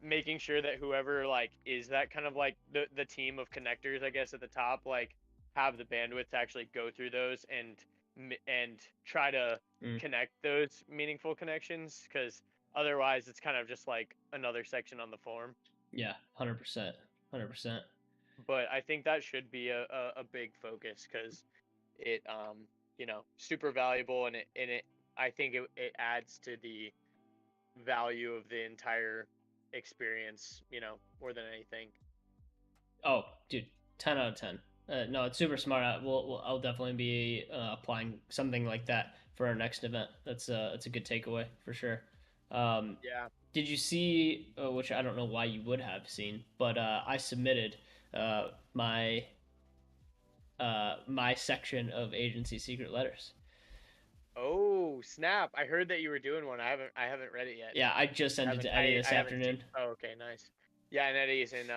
making sure that whoever like is that kind of like the team of connectors, I guess, at the top, like have the bandwidth to actually go through those and try to Mm, connect those meaningful connections, because otherwise it's kind of just like another section on the form. yeah, 100%, 100%. But I think that should be a big focus because it super valuable, and it I think it adds to the value of the entire experience, more than anything. Oh, dude, 10 out of 10. No, it's super smart. I'll definitely be applying something like that for our next event. That's a good takeaway for sure. Um, Yeah. did you see, which I don't know why you would have seen, but I submitted my my section of agency secret letters. Oh, snap. I heard that you were doing one. I haven't read it yet. Yeah, I just I sent it haven't to Eddie I this I haven't seen. afternoon. Oh, okay, nice. Yeah, and Eddie's in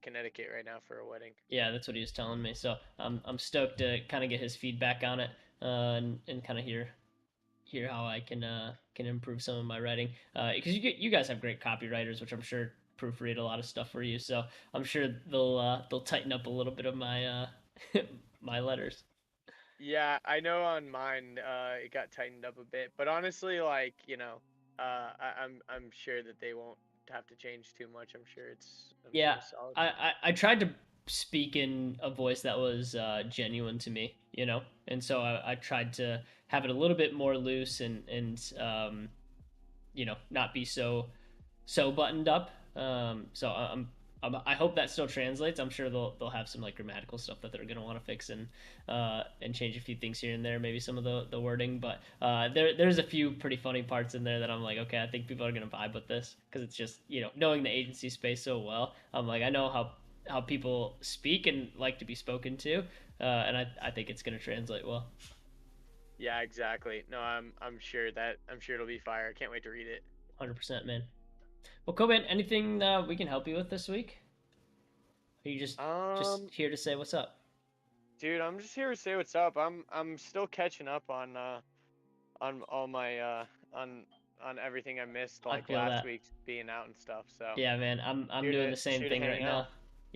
Connecticut right now for a wedding. Yeah, that's what he was telling me. So I'm stoked to kind of get his feedback on it, and kind of hear how I can improve some of my writing. Because you guys have great copywriters, which I'm sure proofread a lot of stuff for you. So I'm sure they'll tighten up a little bit of my my letters. Yeah, I know on mine it got tightened up a bit, but honestly, like, I'm sure that they won't have to change too much. I'm sure Yeah, it's solid. I tried to speak in a voice that was genuine to me, and so I tried to have it a little bit more loose and not be so buttoned up. So I hope that still translates. I'm sure they'll have some like grammatical stuff that they're gonna want to fix and change a few things here and there, maybe some of the wording. But there's a few pretty funny parts in there that I'm like, okay, I think people are gonna vibe with this because it's just knowing the agency space so well. I'm like, I know how people speak and like to be spoken to, and I think it's gonna translate well. Yeah, exactly. No, I'm sure it'll be fire. I can't wait to read it. 100%, man. Well, Coban, anything we can help you with this week? Are you just Um, here to say what's up? Dude, I'm just here to say what's up. I'm still catching up on all my on everything I missed I like feel last that. week's being out and stuff. So Yeah, man, I'm doing the just same here to thing hang right out. now.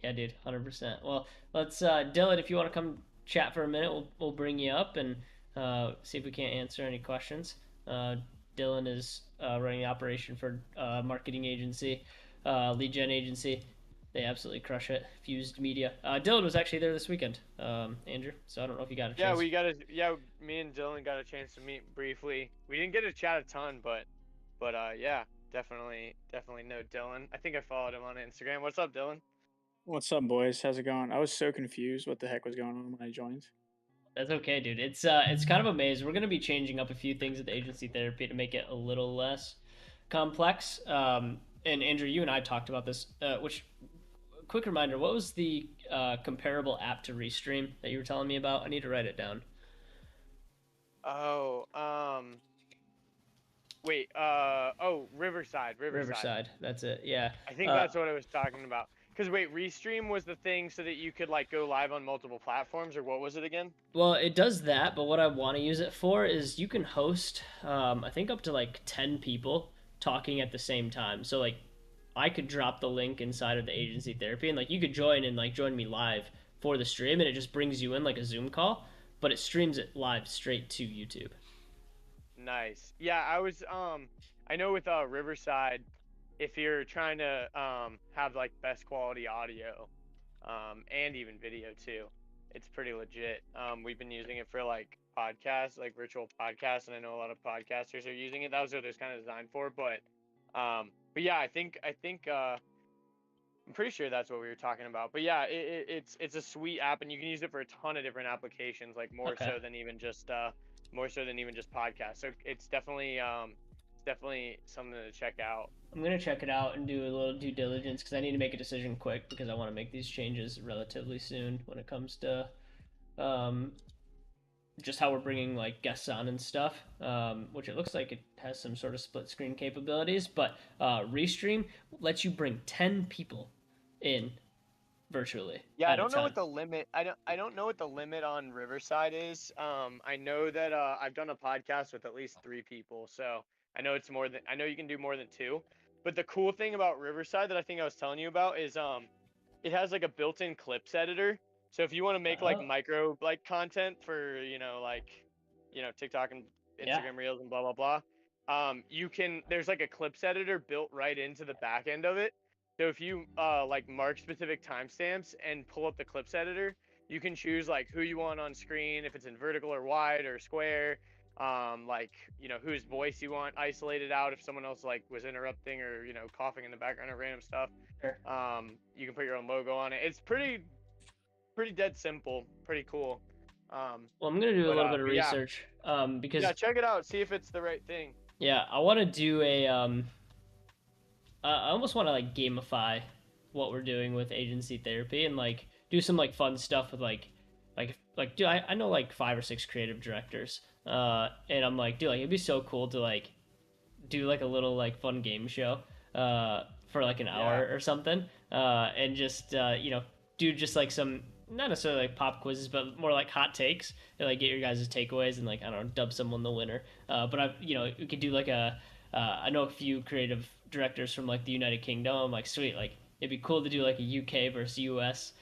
Yeah, dude, 100%. Well, let's Dylan, if you want to come chat for a minute, we'll bring you up and see if we can't answer any questions. Uh, Dylan is running the operation for marketing agency, lead gen agency. They absolutely crush it. Fused Media. Dylan was actually there this weekend, Andrew. So I don't know if you got a Yeah, chance. me and Dylan got a chance to meet briefly. We didn't get to chat a ton, but yeah, definitely know Dylan. I think I followed him on Instagram. What's up, Dylan? What's up, boys? How's it going? I was so confused what the heck was going on when I joined. That's okay, dude. It's kind of a maze. We're gonna be changing up a few things at the agency therapy to make it a little less complex. And Andrew, you and I talked about this. Which quick reminder: what was the comparable app to Restream that you were telling me about? I need to write it down. Oh, wait, Riverside. Riverside. That's it. Yeah. I think Uh, that's what I was talking about. Cause wait, Restream was the thing so that you could like go live on multiple platforms, or what was it again? well, it does that, but what I want to use it for is you can host, I think up to like 10 people talking at the same time. So like I could drop the link inside of the agency therapy and like you could join and like join me live for the stream and it just brings you in like a Zoom call, but it streams it live straight to YouTube. Nice. Yeah, I know with Riverside, if you're trying to have like best quality audio, and even video too, it's pretty legit. We've been using it for like podcasts, like virtual podcasts, and I know a lot of podcasters are using it. That was what it was kind of designed for, but yeah, I think I'm pretty sure that's what we were talking about. But yeah, it's a sweet app, and you can use it for a ton of different applications, like Okay. more so than even just podcasts. So it's definitely something to check out. I'm going to check it out and do a little due diligence because I need to make a decision quick because I want to make these changes relatively soon when it comes to um, just how we're bringing like guests on and stuff, which it looks like it has some sort of split screen capabilities. But Restream lets you bring 10 people in virtually Yeah, I at a don't know time. what the limit. I don't know what the limit on Riverside is. I know that I've done a podcast with at least 3 people, so I know you can do more than two. But the cool thing about Riverside that I think I was telling you about is it has like a built-in clips editor. So if you want to make like Oh, micro like content for TikTok and yeah. Instagram Reels and blah blah blah, you can there's like a clips editor built right into the back end of it. So if you like mark specific timestamps and pull up the clips editor, you can choose like who you want on screen, if it's in vertical or wide or square, like whose voice you want isolated out if someone else like was interrupting or coughing in the background or random stuff. Sure. You can put your own logo on it. It's pretty dead simple, pretty cool. Um, Well, I'm gonna do a little bit of but yeah, research yeah, because check it out, see if it's the right thing. yeah, I want to do a I almost want to like gamify what we're doing with agency therapy and like do some like fun stuff with like dude, I know like 5 or 6 creative directors and I'm like dude, like it'd be so cool to like do like a little like fun game show for like an Yeah, hour or something and just do just like some, not necessarily like pop quizzes, but more like hot takes, and like get your guys' takeaways, and like, I don't know, dub someone the winner. But I, we could do like I know a few creative directors from like the United Kingdom. I'm like, sweet, like it'd be cool to do like a UK versus US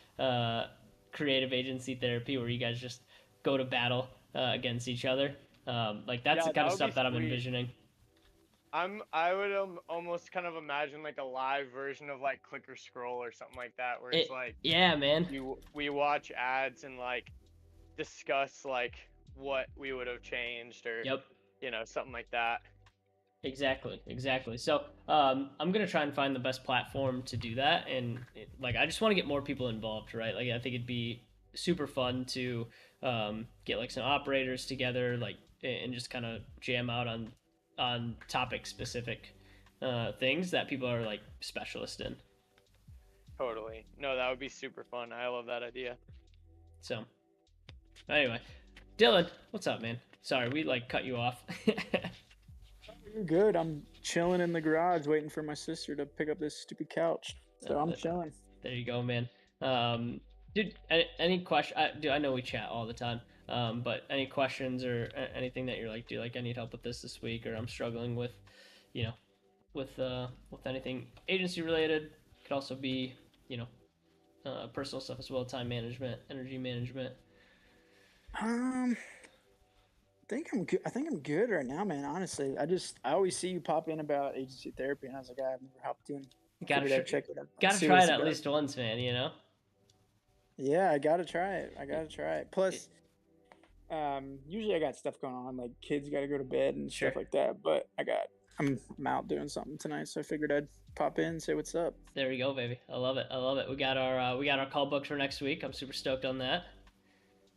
creative agency therapy where you guys just go to battle against each other. Like that's the kind of stuff that I'm envisioning. I would almost kind of imagine like a live version of like Click or Scroll or something like that, where it's like, yeah, man, we watch ads and like discuss like what we would have changed, or yep, something like that. Exactly. So I'm gonna try and find the best platform to do that, and like I just want to get more people involved, right? Like I think it'd be super fun to get like some operators together, like, and just kind of jam out on topic specific things that people are like specialist in. Totally. No, that would be super fun. I love that idea. So anyway, Dylan, what's up, man? Sorry, we like cut you off. You're good. I'm chilling in the garage waiting for my sister to pick up this stupid couch. So I'm chilling. There you go, man. Dude, any question? Dude, I know we chat all the time. But any questions or anything that you're like, dude, like I need help with this week, or I'm struggling with, with anything agency related. Could also be, personal stuff as well, time management, energy management. I think I'm good right now, man. Honestly, I always see you pop in about agency therapy, and I was like, I've never hopped in. Gotta check it out. Gotta try it at least once, man. Yeah, I gotta try it. Plus, usually I got stuff going on, like kids got to go to bed and stuff like that. But I'm out doing something tonight, so I figured I'd pop in and say what's up. There we go, baby. I love it. We got our call booked for next week. I'm super stoked on that.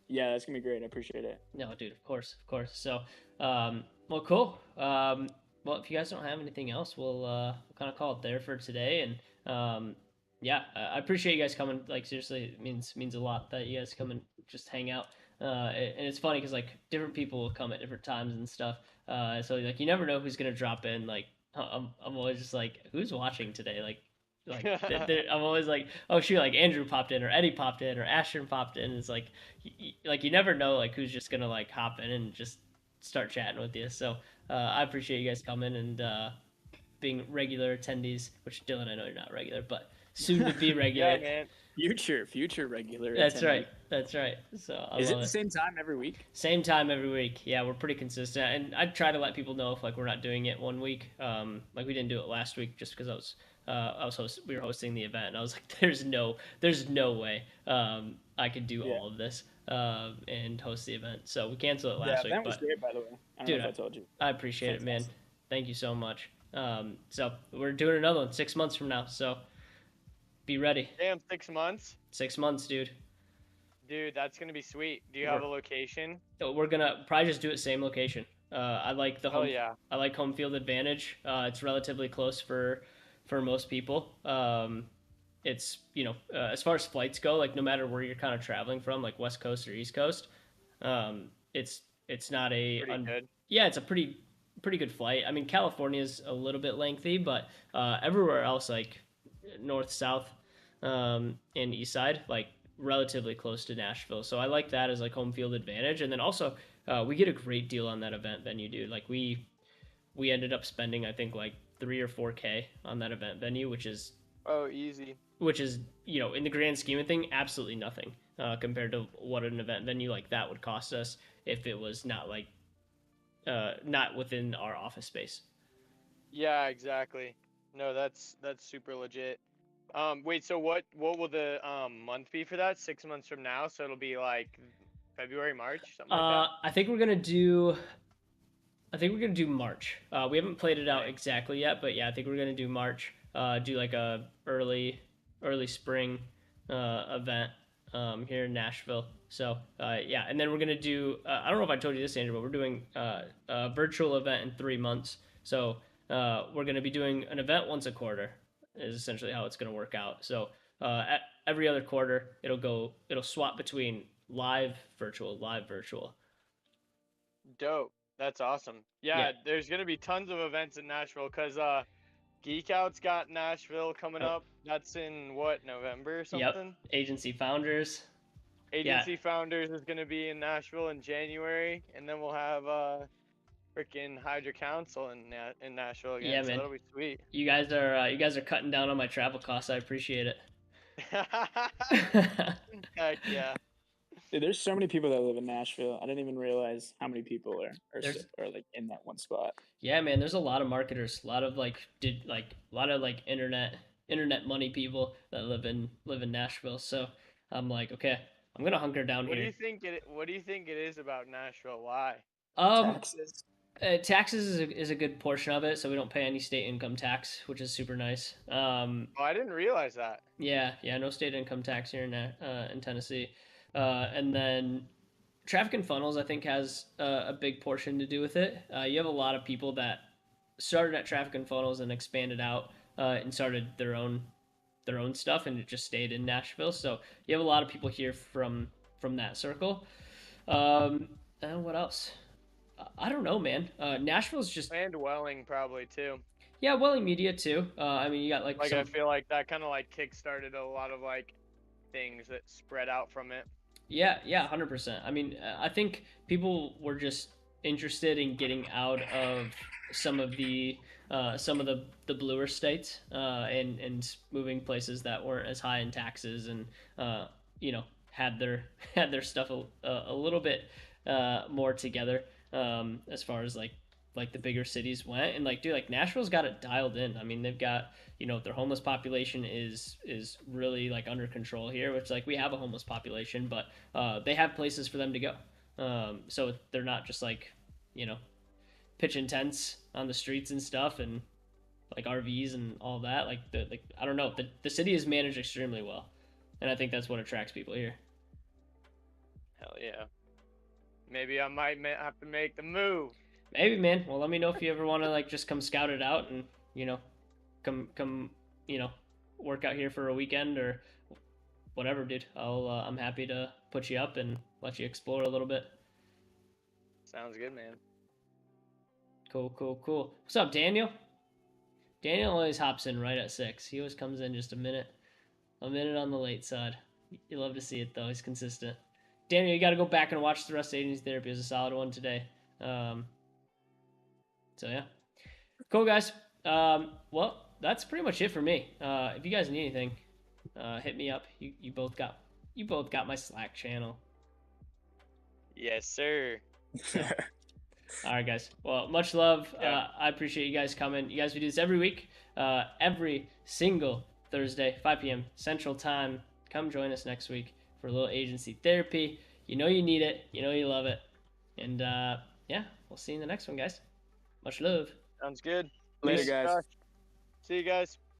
Yeah, that's gonna be great. I appreciate it. No, dude, of course. So, well, cool. Well, if you guys don't have anything else, we'll kind of call it there for today. And yeah, I appreciate you guys coming. Like, seriously, it means a lot that you guys come and just hang out. And it's funny because like different people will come at different times and stuff. So like you never know who's gonna drop in. Like, I'm always just like, who's watching today? Like I'm always like, oh shoot, like Andrew popped in, or Eddie popped in, or Ashton popped in. It's like you never know like who's just gonna like hop in and just start chatting with you. So I appreciate you guys coming and being regular attendees. Which Dylan, I know you're not regular, but soon to be regular. Yeah, man. Future regular. That's attendee. That's right. So is it the same time every week? Same time every week. Yeah, we're pretty consistent, and I try to let people know if like we're not doing it one week. Like we didn't do it last week just because we were hosting the event, and I was like, there's no way I could do all of this and host the event. So we canceled it last week. That was great, by the way. Dude, I told you. I appreciate it, man. Thank you so much. So we're doing another one 6 months from now. So be ready. Damn, 6 months. 6 months, dude. Dude, that's gonna be sweet. Do you have a location? We're gonna probably just do it same location. I like the home. Yeah. I like home field advantage. It's relatively close for most people. It's as far as flights go, like no matter where you're kind of traveling from, like West Coast or East Coast, it's not a good. Yeah, it's a pretty good flight. I mean, California is a little bit lengthy, but everywhere else, like north, south, and east side, like relatively close to Nashville. So I like that as like home field advantage. And then also we get a great deal on that event venue, dude. Like we ended up spending I think like $3 or $4K on that event venue, which is easy. Which is in the grand scheme of thing absolutely nothing compared to what an event venue like that would cost us if it was not like not within our office space. Yeah, exactly. No, that's super legit. Wait, so what will the month be for that? 6 months from now, so it'll be like February, March, something like that. I think we're gonna do March. We haven't played it out exactly yet, but yeah, I think we're gonna do March. Do like a early spring event here in Nashville. So yeah, and then we're gonna do. I don't know if I told you this, Andrew, but we're doing a virtual event in 3 months. So we're gonna be doing an event once a quarter. Is essentially how it's gonna work out. So at every other quarter, it'll swap between live, virtual. Dope. That's awesome. Yeah, there's gonna be tons of events in Nashville because Geek Out's got Nashville coming Oh. up. That's in what, November or Yep. something? Agency Founders. Agency Founders is gonna be in Nashville in January, and then we'll have freaking Hydra Council in Nashville again. Yeah, so man. that'll be sweet. You guys are cutting down on my travel costs. I appreciate it. Heck yeah. Dude, there's so many people that live in Nashville. I didn't even realize how many people There's- are like in that one spot. Yeah, man. There's a lot of marketers, a lot of like a lot of like internet money people that live in Nashville. So I'm like, okay, I'm gonna hunker down What do here. you think it is about Nashville? Why? Taxes. Taxes is a good portion of it, so we don't pay any state income tax, which is super nice. Oh, I didn't realize that. Yeah, no state income tax here in Tennessee, and then traffic and funnels I think has a big portion to do with it. You have a lot of people that started at traffic and funnels and expanded out and started their own stuff, and it just stayed in Nashville. So you have a lot of people here from that circle. And what else? I don't know, man. Nashville's just And Welling probably too. yeah, Welling Media too. I mean, you got like I feel like that kind of like kickstarted a lot of like things that spread out from it. Yeah, 100%. I mean, I think people were just interested in getting out of some of the bluer states and moving places that weren't as high in taxes and had their stuff a little bit more together as far as like the bigger cities went. And like, dude, like Nashville's got it dialed in. I mean, they've got, their homeless population is really like under control here, which like we have a homeless population, but they have places for them to go. So they're not just like, pitching tents on the streets and stuff and like RVs and all that. Like I don't know, the city is managed extremely well. And I think that's what attracts people here. Hell yeah. Maybe I might have to make the move. Maybe, man. Well, let me know if you ever want to like just come scout it out and come work out here for a weekend or whatever, dude. I'm happy to put you up and let you explore a little bit. Sounds good, man. Cool. What's up, Daniel? Daniel always hops in right at 6. He always comes in just a minute on the late side. You love to see it though. He's consistent. Daniel, you got to go back and watch the rest of Agency Therapy. It was a solid one today. So yeah, cool guys. Well, that's pretty much it for me. If you guys need anything, hit me up. You both got my Slack channel. Yes, sir. All right, guys. Well, much love. Yeah. I appreciate you guys coming. You guys, we do this every week, every single Thursday, 5 p.m. Central Time. Come join us next week for a little Agency Therapy. You need it. You love it. And yeah, we'll see you in the next one, guys. Much love. Sounds good. Later, guys. See you guys.